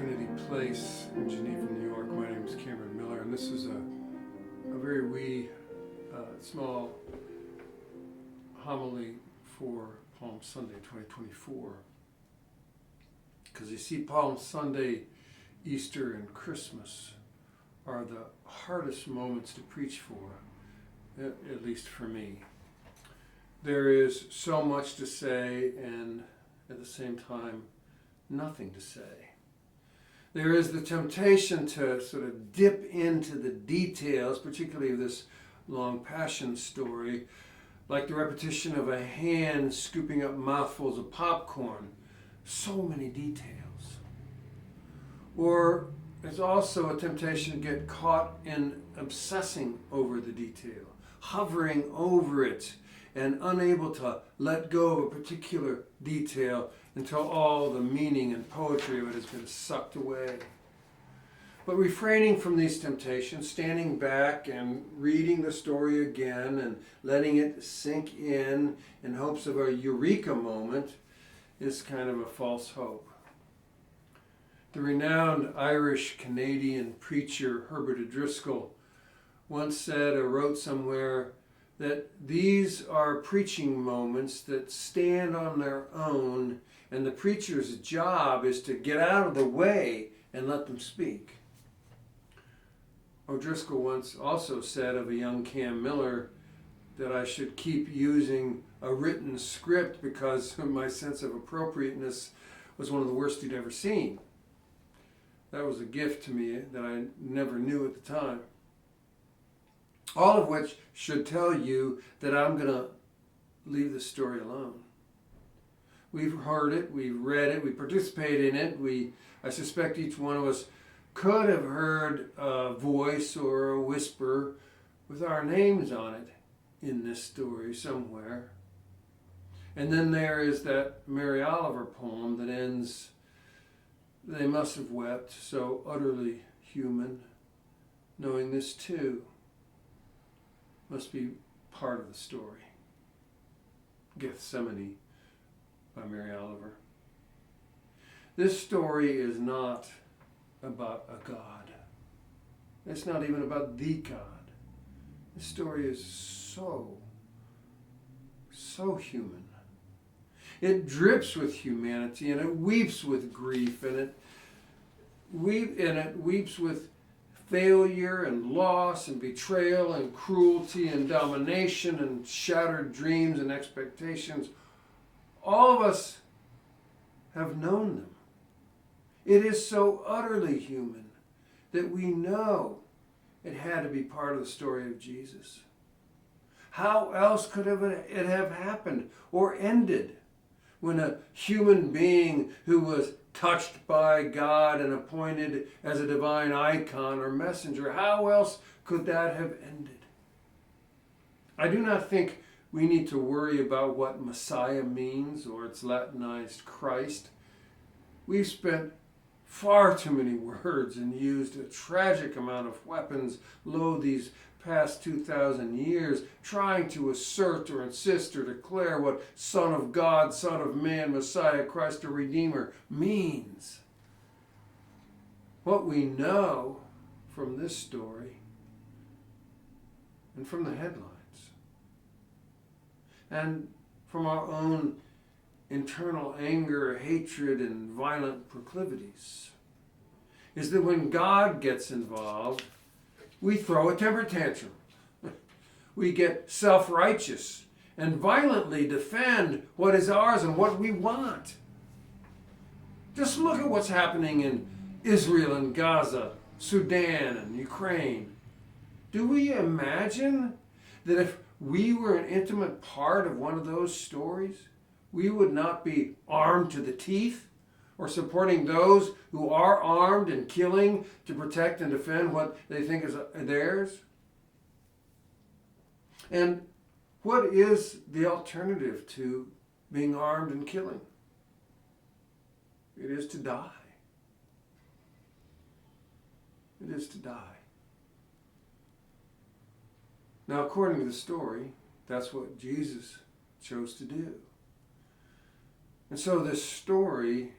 Trinity Place in Geneva, New York. My name is Cameron Miller, and this is a very wee, small homily for Palm Sunday 2024. Because you see, Palm Sunday, Easter, and Christmas are the hardest moments to preach for, at least for me. There is so much to say, and at the same time, nothing to say. There is the temptation to sort of dip into the details, particularly of this long passion story, like the repetition of a hand scooping up mouthfuls of popcorn. So many details. Or there's also a temptation to get caught in obsessing over the detail, hovering over it, and unable to let go of a particular detail until all the meaning and poetry of it has been sucked away. But refraining from these temptations, standing back and reading the story again and letting it sink in hopes of a eureka moment is kind of a false hope. The renowned Irish-Canadian preacher Herbert O'Driscoll once said or wrote somewhere that these are preaching moments that stand on their own, and the preacher's job is to get out of the way and let them speak. O'Driscoll once also said of a young Cam Miller that I should keep using a written script because my sense of appropriateness was one of the worst he'd ever seen. That was a gift to me that I never knew at the time. All of which should tell you that I'm going to leave the story alone. We've heard it, we've read it, we participate in it. I suspect each one of us could have heard a voice or a whisper with our names on it in this story somewhere. And then there is that Mary Oliver poem that ends, "They must have wept, so utterly human, knowing this too must be part of the story." Gethsemane by Mary Oliver. This story is not about a God. It's not even about the God. This story is so human. It drips with humanity, and it weeps with grief, and it weeps with failure and loss and betrayal and cruelty and domination and shattered dreams and expectations. All of us have known them. It is so utterly human that we know it had to be part of the story of Jesus. How else could it have happened or ended when a human being who was touched by God and appointed as a divine icon or messenger, how else could that have ended? I do not think we need to worry about what Messiah means or its Latinized Christ. We've spent far too many words and used a tragic amount of weapons these past 2,000 years trying to assert or insist or declare what Son of God, Son of Man, Messiah, Christ, or Redeemer means. What we know from this story and from the headlines and from our own internal anger, hatred, and violent proclivities is that when God gets involved, we throw a temper tantrum. We get self-righteous and violently defend what is ours and what we want. Just look at what's happening in Israel and Gaza, Sudan and Ukraine. Do we imagine that if we were an intimate part of one of those stories, we would not be armed to the teeth or supporting those who are armed and killing to protect and defend what they think is theirs? And what is the alternative to being armed and killing? It is to die. It is to die. Now, according to the story, that's what Jesus chose to do. And so this story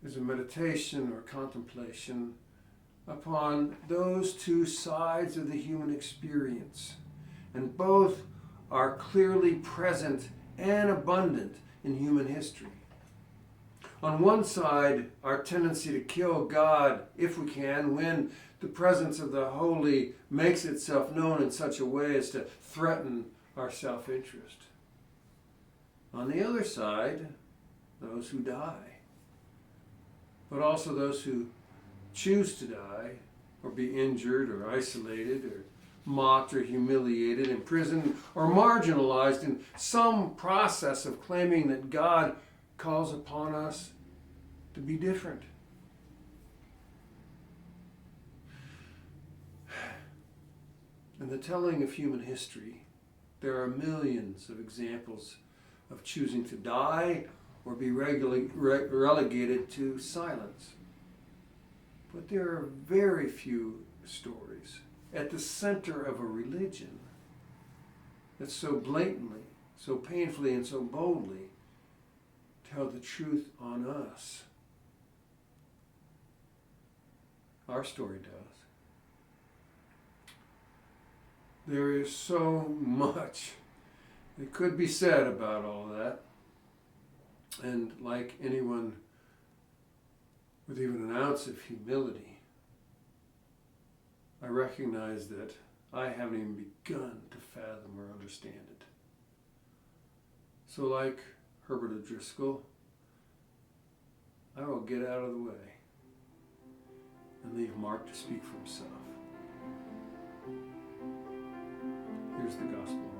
is a meditation or contemplation upon those two sides of the human experience. And both are clearly present and abundant in human history. On one side, our tendency to kill God, if we can, when the presence of the holy makes itself known in such a way as to threaten our self-interest. On the other side, those who die, but also those who choose to die, or be injured, or isolated, or mocked, or humiliated, imprisoned, or marginalized in some process of claiming that God calls upon us to be different. In the telling of human history, there are millions of examples of choosing to die or be relegated to silence. But there are very few stories at the center of a religion that so blatantly, so painfully, and so boldly tell the truth on us. Our story does. There is so much that could be said about all that. And like anyone with even an ounce of humility, I recognize that I haven't even begun to fathom or understand it. So like Herbert O'Driscoll, I will get out of the way and leave Mark to speak for himself. Here's the gospel.